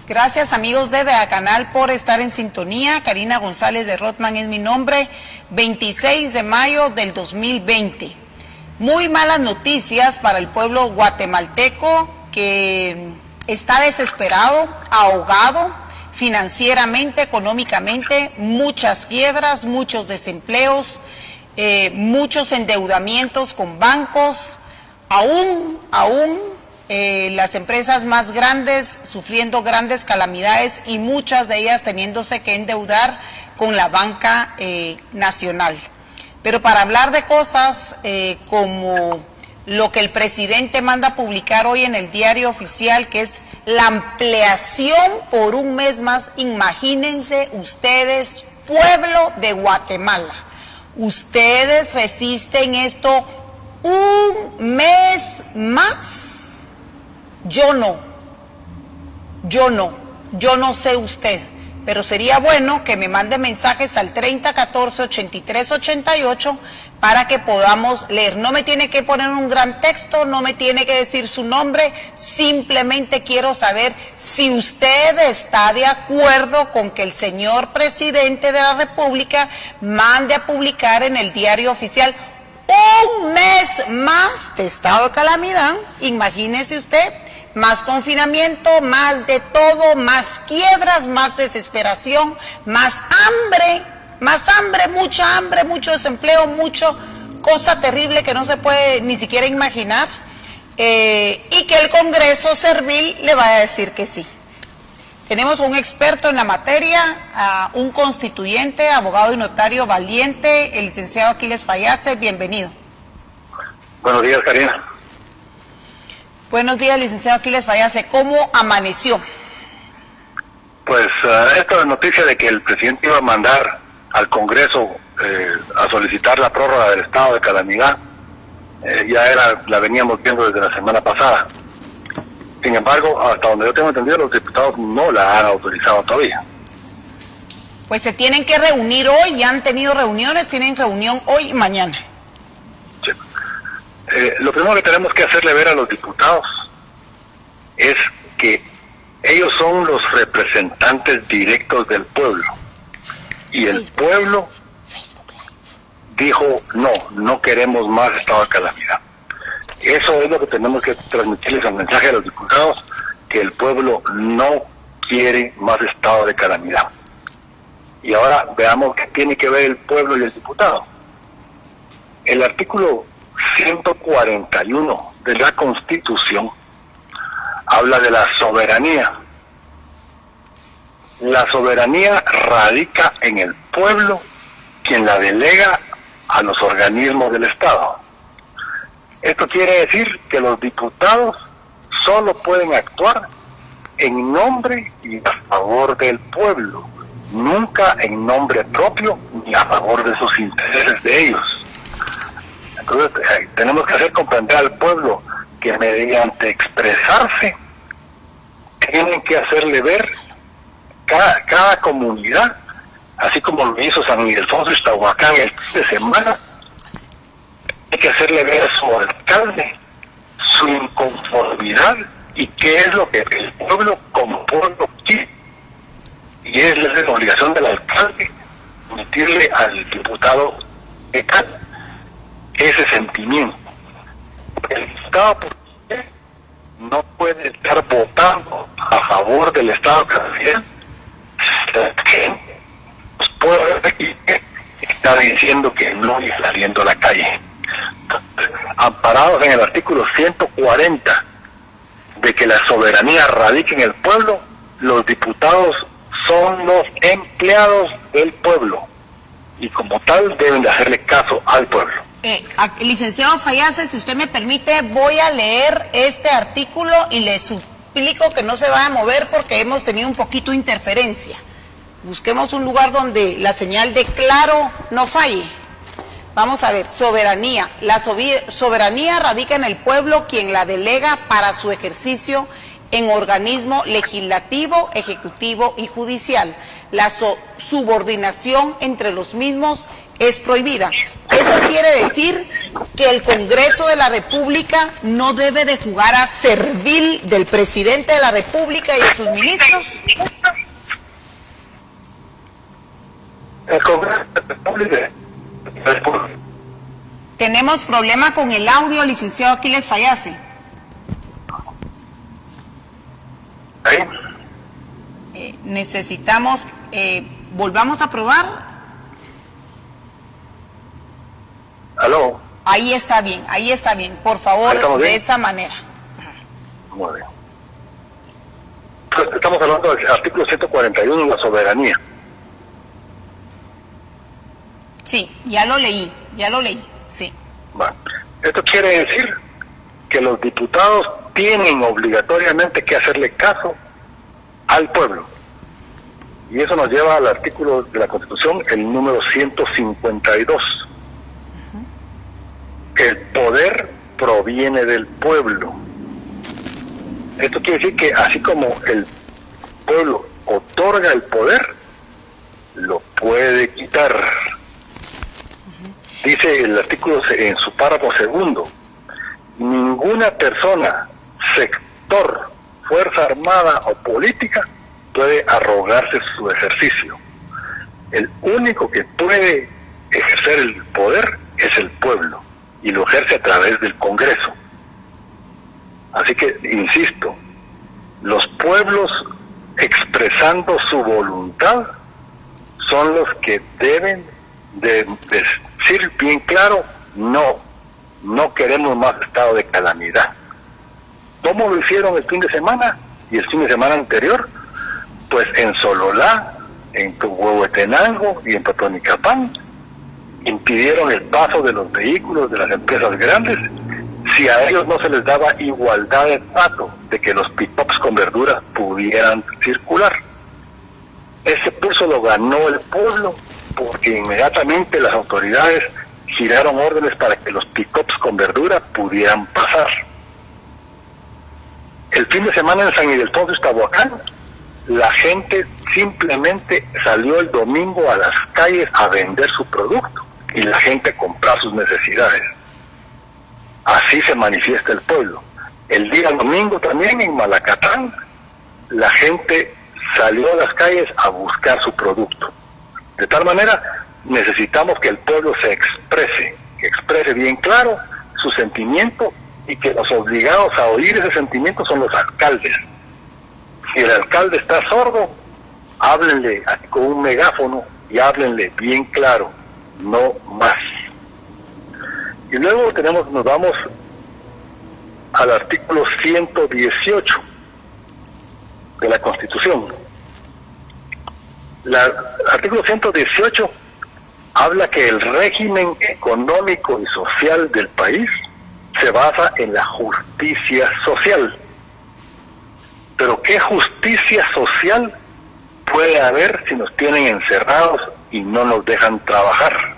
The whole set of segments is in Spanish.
Gracias amigos de Vea Canal por estar en sintonía. Karina González de Rothman es mi nombre. 26 de mayo del 2020. Muy malas noticias para el pueblo guatemalteco que está desesperado, ahogado financieramente, económicamente, muchas quiebras, muchos desempleos, muchos endeudamientos con bancos, aún las empresas más grandes sufriendo grandes calamidades y muchas de ellas teniéndose que endeudar con la banca nacional. Pero para hablar de cosas como lo que el presidente manda a publicar hoy en el Diario Oficial, que es la ampliación por un mes más, imagínense ustedes, pueblo de Guatemala, ustedes resisten esto un mes más. Yo no sé usted, pero sería bueno que me mande mensajes al 3014-8388 para que podamos leer. No me tiene que poner un gran texto, no me tiene que decir su nombre, simplemente quiero saber si usted está de acuerdo con que el señor presidente de la República mande a publicar en el Diario Oficial un mes más de estado de calamidad. Imagínese usted, más confinamiento, más de todo, más quiebras, más desesperación, más hambre, mucho desempleo, mucho cosa terrible que no se puede ni siquiera imaginar, y que el Congreso servil le va a decir que sí. Tenemos un experto en la materia, un constituyente, abogado y notario valiente, el licenciado Aquiles Fayase. Bienvenido. Buenos días, Karina. Buenos días, licenciado Aquiles Fayase. ¿Cómo amaneció? Pues esta noticia de que el presidente iba a mandar al Congreso a solicitar la prórroga del estado de calamidad, la veníamos viendo desde la semana pasada. Sin embargo, hasta donde yo tengo entendido, los diputados no la han autorizado todavía. Pues se tienen que reunir hoy, ya han tenido reuniones, tienen reunión hoy y mañana. Sí. Lo primero que tenemos que hacerle ver a los diputados es que ellos son los representantes directos del pueblo. Y el pueblo dijo, no queremos más estado de calamidad. Eso es lo que tenemos que transmitirles al mensaje a los diputados, que el pueblo no quiere más estado de calamidad. Y ahora veamos qué tiene que ver el pueblo y el diputado. El artículo 141 de la Constitución habla de la soberanía. La soberanía radica en el pueblo, quien la delega a los organismos del Estado. Esto quiere decir que los diputados solo pueden actuar en nombre y a favor del pueblo, nunca en nombre propio ni a favor de sus intereses de ellos. Entonces tenemos que hacer comprender al pueblo que mediante expresarse tienen que hacerle ver cada comunidad, así como lo hizo San Ildefonso y Tahuacán el fin de semana, hay que hacerle ver a su alcalde su inconformidad y qué es lo que el pueblo como pueblo quiere. Y es la obligación del alcalde permitirle al diputado ese sentimiento. El diputado no puede estar votando a favor del estado de calamidad. Está diciendo que no y saliendo a la calle. Amparados en el artículo 140 de que la soberanía radica en el pueblo, los diputados son los empleados del pueblo y como tal deben de hacerle caso al pueblo. Licenciado Fayase, si usted me permite, voy a leer este artículo y le suplico que no se vaya a mover porque hemos tenido un poquito de interferencia. Busquemos un lugar donde la señal de claro no falle. Vamos a ver, soberanía. La soberanía radica en el pueblo, quien la delega para su ejercicio en organismo legislativo, ejecutivo y judicial. La subordinación entre los mismos es prohibida. Eso quiere decir que el Congreso de la República no debe de jugar a servil del presidente de la República y de sus ministros? El Congreso de la República. Tenemos problema con el audio, licenciado Aquiles Fallase. Necesitamos, volvamos a probar. ¿Aló? Ahí está bien, por favor, de esa manera. Muy bien. Estamos hablando del artículo 141, la soberanía. Sí, ya lo leí, sí. Bueno, esto quiere decir que los diputados tienen obligatoriamente que hacerle caso al pueblo. Y eso nos lleva al artículo de la Constitución, el número 152. El poder proviene del pueblo. Esto quiere decir que así como el pueblo otorga el poder, lo puede quitar. Dice el artículo en su párrafo segundo: ninguna persona, sector, fuerza armada o política puede arrogarse su ejercicio. El único que puede ejercer el poder es el pueblo, y lo ejerce a través del Congreso. Así que, insisto, los pueblos expresando su voluntad son los que deben de decir bien claro: no queremos más estado de calamidad. ¿Cómo lo hicieron el fin de semana y el fin de semana anterior? Pues en Sololá, en Huehuetenango y en Totonicapán impidieron el paso de los vehículos de las empresas grandes si a ellos no se les daba igualdad de trato de que los pick-ups con verduras pudieran circular. Ese pulso lo ganó el pueblo porque inmediatamente las autoridades giraron órdenes para que los pick-ups con verdura pudieran pasar. El fin de semana en San Ildefonso, Iztaboacán, la gente simplemente salió el domingo a las calles a vender su producto y la gente a comprar sus necesidades. Así se manifiesta el pueblo. El día domingo también en Malacatán, la gente salió a las calles a buscar su producto. De tal manera, necesitamos que el pueblo se exprese, que exprese bien claro su sentimiento, y que los obligados a oír ese sentimiento son los alcaldes. Si el alcalde está sordo, háblenle con un megáfono y háblenle bien claro: no más. Y luego nos vamos al artículo 118 de la Constitución. El artículo 118 habla que el régimen económico y social del país se basa en la justicia social. Pero ¿qué justicia social puede haber si nos tienen encerrados y no nos dejan trabajar?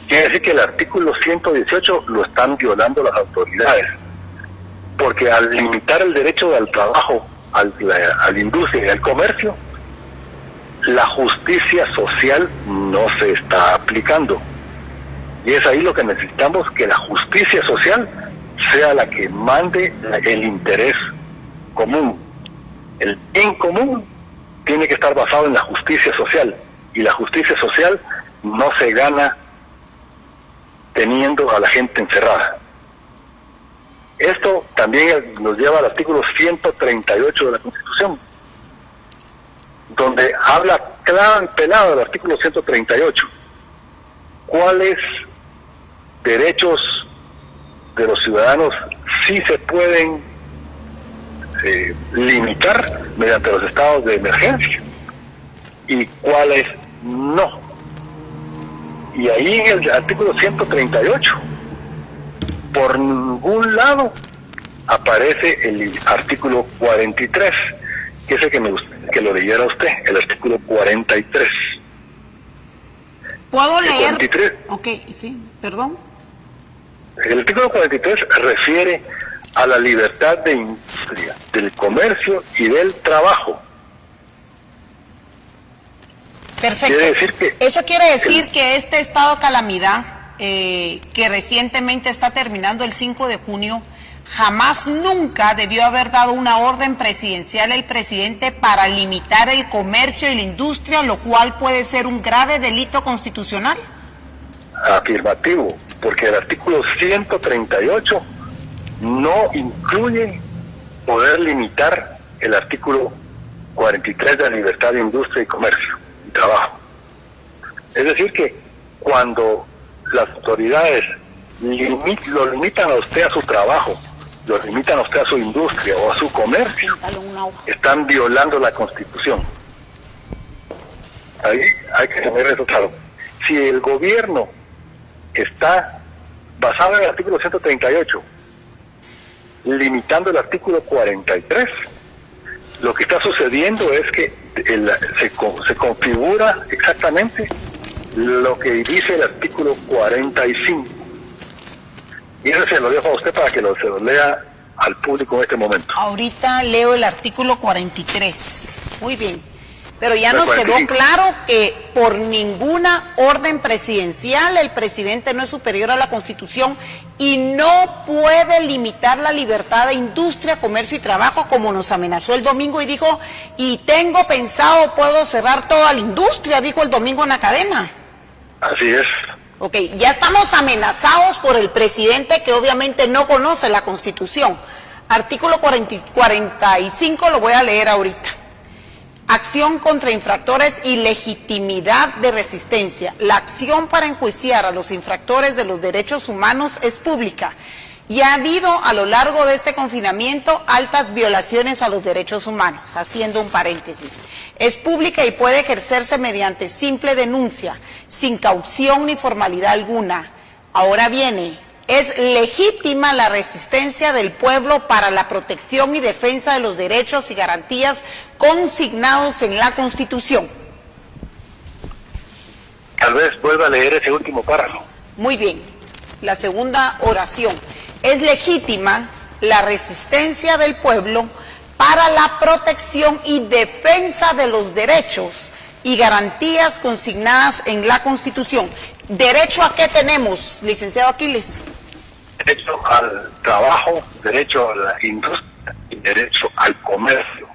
Quiere decir que el artículo 118 lo están violando las autoridades, porque al limitar el derecho al trabajo, a la industria y al comercio, la justicia social no se está aplicando. Y es ahí lo que necesitamos, que la justicia social sea la que mande el interés común. El bien común tiene que estar basado en la justicia social, y la justicia social no se gana teniendo a la gente encerrada. Esto también nos lleva al artículo 138 de la Constitución, donde habla claro y pelado del artículo 138. ¿Cuáles derechos de los ciudadanos sí se pueden limitar mediante los estados de emergencia y cuáles no? Y ahí en el artículo 138, por ningún lado aparece el artículo 43, que es el que me gustaría que lo leyera usted, el artículo 43. ¿Puedo leer? 43, ok, sí, perdón. El artículo 43 refiere a la libertad de industria, del comercio y del trabajo. Perfecto. Quiere decir que eso quiere decir que este estado de calamidad que recientemente está terminando el 5 de junio, jamás nunca debió haber dado una orden presidencial el presidente para limitar el comercio y la industria, lo cual puede ser un grave delito constitucional? Afirmativo, porque el artículo 138 no incluye poder limitar el artículo 43 de la libertad de industria y comercio y trabajo. Es decir que cuando las autoridades lo limitan a usted a su trabajo, lo limitan a usted a su industria o a su comercio, están violando la Constitución. Ahí hay que tener eso claro. Si el gobierno está basado en el artículo 138, limitando el artículo 43, lo que está sucediendo es que se configura exactamente lo que dice el artículo 45. Y eso se lo dejo a usted para que se lo lea al público en este momento. Ahorita leo el artículo 43. Muy bien. Pero ya nos quedó claro que por ninguna orden presidencial el presidente no es superior a la Constitución y no puede limitar la libertad de industria, comercio y trabajo, como nos amenazó el domingo y dijo, y tengo pensado, puedo cerrar toda la industria, dijo el domingo en la cadena. Así es. Ok, ya estamos amenazados por el presidente que obviamente no conoce la Constitución. Artículo 45 lo voy a leer ahorita. Acción contra infractores y legitimidad de resistencia. La acción para enjuiciar a los infractores de los derechos humanos es pública y ha habido a lo largo de este confinamiento altas violaciones a los derechos humanos, haciendo un paréntesis. Es pública y puede ejercerse mediante simple denuncia, sin caución ni formalidad alguna. Ahora viene, es legítima la resistencia del pueblo para la protección y defensa de los derechos y garantías consignados en la Constitución. Tal vez vuelva a leer ese último párrafo. Muy bien, la segunda oración. Es legítima la resistencia del pueblo para la protección y defensa de los derechos y garantías consignadas en la Constitución. ¿Derecho a qué tenemos, licenciado Aquiles? Derecho al trabajo, derecho a la industria y derecho al comercio.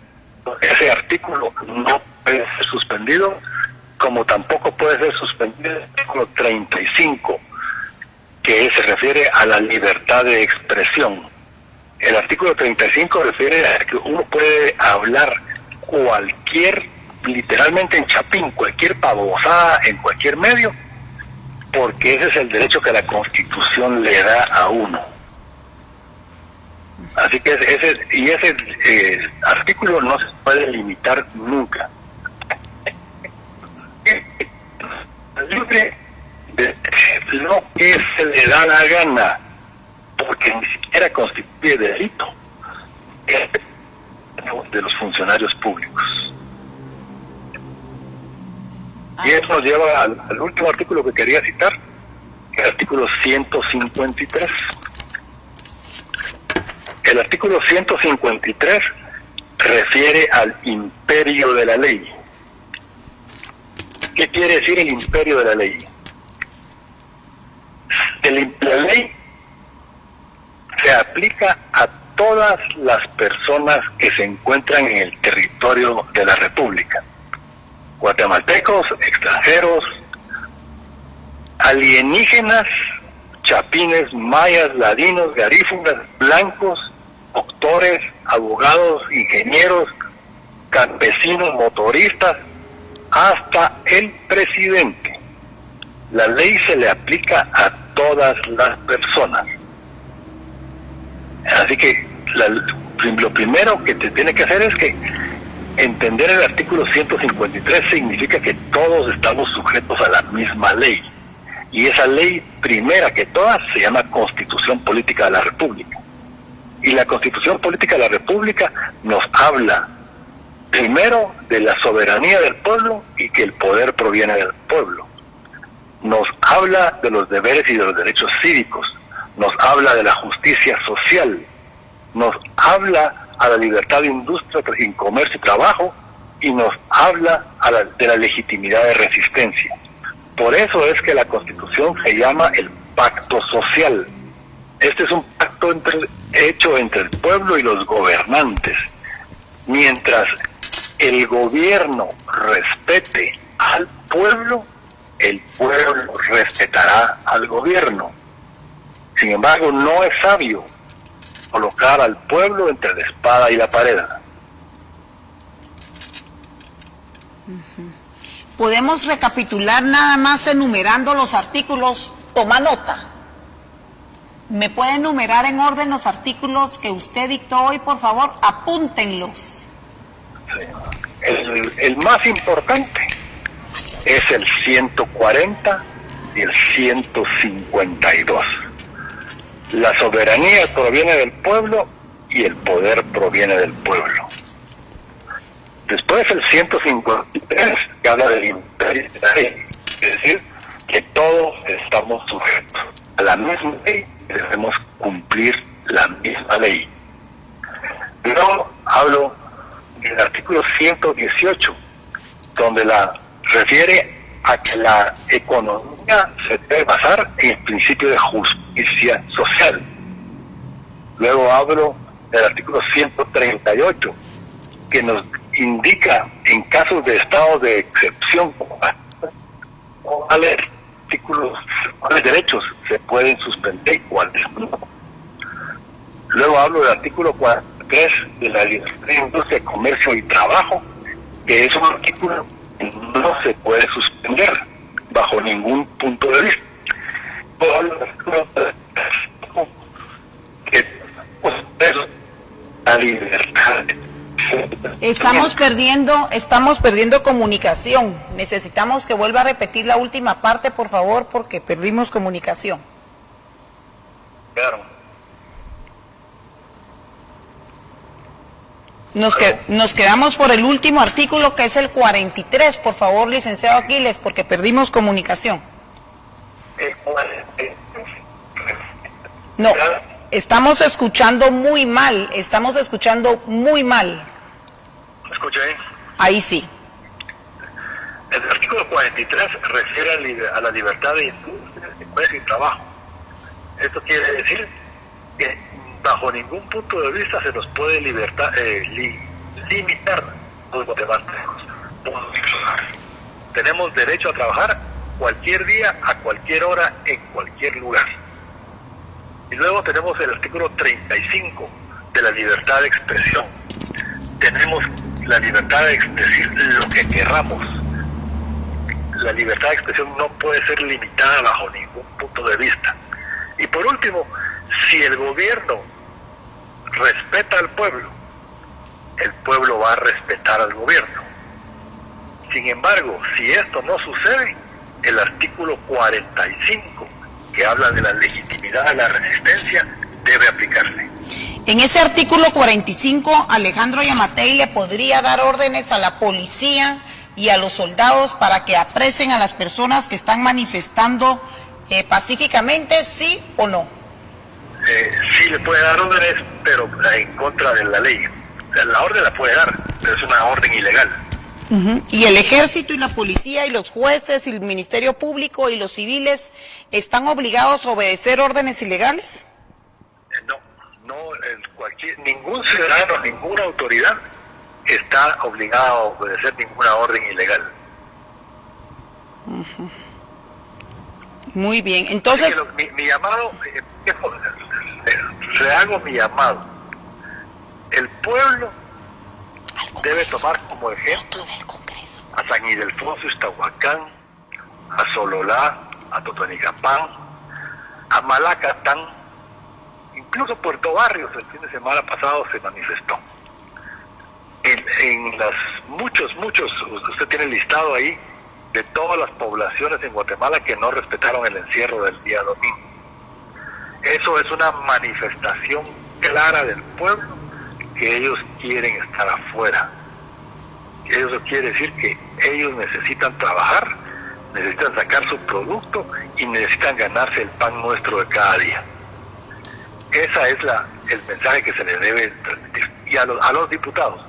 Ese artículo no puede ser suspendido, como tampoco puede ser suspendido el artículo 35, que se refiere a la libertad de expresión. El artículo 35 refiere a que uno puede hablar literalmente en chapín, cualquier pavosada en cualquier medio, porque ese es el derecho que la Constitución le da a uno. Así que ese artículo no se puede limitar nunca. Libre de lo que se le da la gana, porque ni siquiera constituye delito de los funcionarios públicos. Y eso nos lleva al último artículo que quería citar, el artículo 153. El artículo 153 refiere al imperio de la ley. ¿Qué quiere decir el imperio de la ley? La ley se aplica a todas las personas que se encuentran en el territorio de la República. Guatemaltecos, extranjeros, alienígenas, chapines, mayas, ladinos, garífunas, blancos, doctores, abogados, ingenieros, campesinos, motoristas, hasta el presidente. La ley se le aplica a todas las personas. Así que lo primero que te tiene que hacer es que entender el artículo 153 significa que todos estamos sujetos a la misma ley. Y esa ley primera que todas se llama Constitución Política de la República. Y la Constitución Política de la República nos habla primero de la soberanía del pueblo y que el poder proviene del pueblo. Nos habla de los deberes y de los derechos cívicos. Nos habla de la justicia social. Nos habla a la libertad de industria, en comercio y trabajo, y nos habla de la legitimidad de resistencia. Por eso es que la Constitución se llama el pacto social. Este es un pacto hecho entre el pueblo y los gobernantes. Mientras el gobierno respete al pueblo, el pueblo respetará al gobierno. Sin embargo, no es sabio colocar al pueblo entre la espada y la pared. Podemos recapitular nada más enumerando los artículos. Toma nota. ¿Me puede enumerar en orden los artículos que usted dictó hoy, por favor? Apúntenlos. Sí. El más importante es el 140 y el 152. La soberanía proviene del pueblo y el poder proviene del pueblo. Después el 153, que habla del imperio de la ley, es decir, que todos estamos sujetos a la misma ley y debemos cumplir la misma ley. Luego hablo del artículo 118, donde refiere a que la economía se debe basar en el principio de justicia social. Luego hablo del artículo 138, que nos indica en casos de estado de excepción cuáles derechos se pueden suspender y cuáles no. Luego hablo del artículo 43 de la Libertad de Industria, Comercio y Trabajo, que es un artículo que no se puede suspender bajo ningún punto de vista. Luego hablo del artículo 45, que es la libertad. Estamos perdiendo comunicación. Necesitamos que vuelva a repetir la última parte, por favor, porque perdimos comunicación. Claro. Nos quedamos por el último artículo, que es el 43, por favor, licenciado Aquiles, porque perdimos comunicación. No, estamos escuchando muy mal, ¿Me escucha ahí? Ahí sí. El artículo 43 refiere a la libertad de industria, de comercio y trabajo. Esto quiere decir que bajo ningún punto de vista se nos puede limitar los guatemaltecos. Tenemos derecho a trabajar cualquier día, a cualquier hora, en cualquier lugar. Y luego tenemos el artículo 35 de la libertad de expresión. Tenemos la libertad de decir lo que querramos. La libertad de expresión no puede ser limitada bajo ningún punto de vista. Y por último, si el gobierno respeta al pueblo, el pueblo va a respetar al gobierno. Sin embargo, si esto no sucede, el artículo 45, que habla de la legitimidad de la resistencia, debe aplicarse. En ese artículo 45, Alejandro Yamatei le podría dar órdenes a la policía y a los soldados para que apresen a las personas que están manifestando pacíficamente, ¿sí o no? Sí le puede dar órdenes, pero en contra de la ley. La orden la puede dar, pero es una orden ilegal. ¿Y el ejército y la policía y los jueces y el Ministerio Público y los civiles están obligados a obedecer órdenes ilegales? Ningún ciudadano, ninguna autoridad está obligado a obedecer ninguna orden ilegal. Muy bien, entonces... Mi llamado, hago mi llamado. El pueblo debe tomar como ejemplo a San Ildefonso Iztahuacán, a Sololá, a Totonicapán, a Malacatán, incluso Puerto Barrios. El fin de semana pasado se manifestó. En las muchos, usted tiene listado ahí de todas las poblaciones en Guatemala que no respetaron el encierro del día domingo. Eso es una manifestación clara del pueblo que ellos quieren estar afuera. Eso quiere decir que ellos necesitan trabajar, necesitan sacar su producto y necesitan ganarse el pan nuestro de cada día. Ese es el mensaje que se le debe transmitir. Y a los diputados,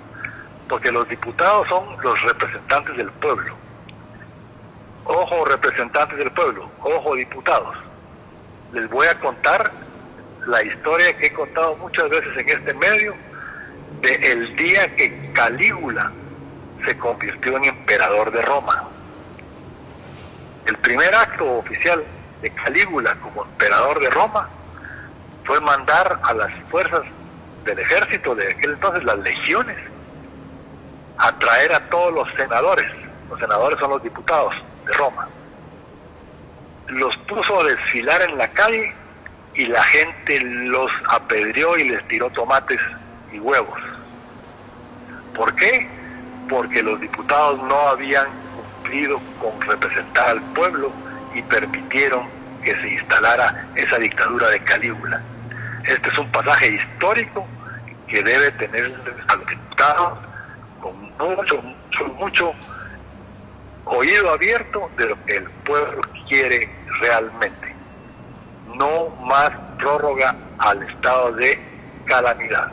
porque los diputados son los representantes del pueblo. Ojo representantes del pueblo, ojo diputados. Les voy a contar la historia que he contado muchas veces en este medio, de el día que Calígula se convirtió en emperador de Roma. El primer acto oficial de Calígula como emperador de Roma fue mandar a las fuerzas del ejército de aquel entonces, las legiones, a traer a todos los senadores. Los senadores son los diputados de Roma. Los puso a desfilar en la calle y la gente los apedreó y les tiró tomates y huevos. ¿Por qué? Porque los diputados no habían cumplido con representar al pueblo y permitieron que se instalara esa dictadura de Calígula. Este es un pasaje histórico que debe tener a los diputados con mucho oído abierto de lo que el pueblo quiere realmente. No más prórroga al estado de calamidad.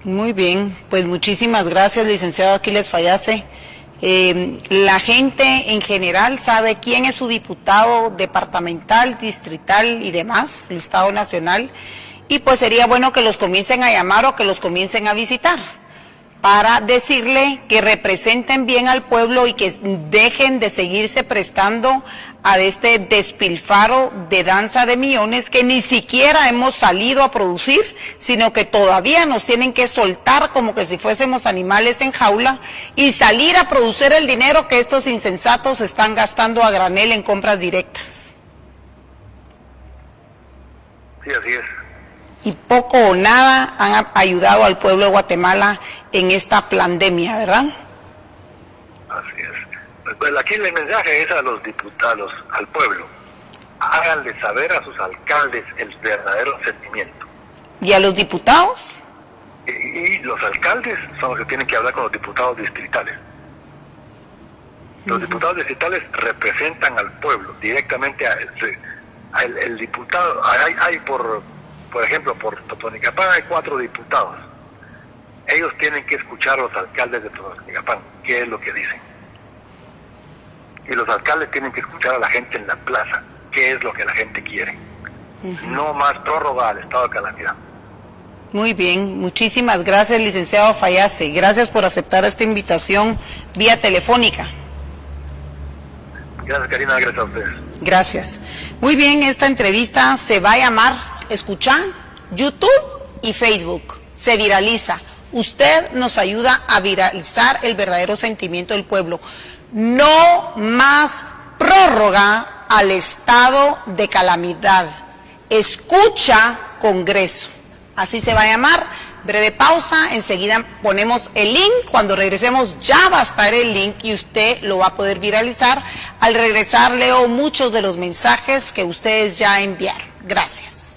Muy bien, pues muchísimas gracias, licenciado Aquiles Fayase. La gente en general sabe quién es su diputado departamental, distrital y demás, el Estado Nacional, y pues sería bueno que los comiencen a llamar o que los comiencen a visitar para decirle que representen bien al pueblo y que dejen de seguirse prestando a este despilfarro de danza de millones que ni siquiera hemos salido a producir, sino que todavía nos tienen que soltar como que si fuésemos animales en jaula y salir a producir el dinero que estos insensatos están gastando a granel en compras directas. Sí, así es. Y poco o nada han ayudado al pueblo de Guatemala en esta pandemia, ¿verdad? Así es. Pues aquí el mensaje es a los diputados, al pueblo. Háganle saber a sus alcaldes el verdadero sentimiento. ¿Y a los diputados? Y los alcaldes son los que tienen que hablar con los diputados distritales. Los diputados distritales representan al pueblo directamente el diputado. Hay por ejemplo, por Totonicapán hay 4 diputados. Ellos tienen que escuchar a los alcaldes de Totonicapán, qué es lo que dicen. Y los alcaldes tienen que escuchar a la gente en la plaza, qué es lo que la gente quiere. No más prórroga al estado de calamidad. Muy bien, muchísimas gracias, licenciado Fayase. Gracias por aceptar esta invitación vía telefónica. Gracias, Karina, gracias a ustedes. Gracias. Muy bien, esta entrevista se va a llamar, escuchá, YouTube y Facebook. Se viraliza. Usted nos ayuda a viralizar el verdadero sentimiento del pueblo. No más prórroga al estado de calamidad. Escucha Congreso. Así se va a llamar. Breve pausa, enseguida ponemos el link. Cuando regresemos ya va a estar el link y usted lo va a poder viralizar. Al regresar leo muchos de los mensajes que ustedes ya enviaron. Gracias.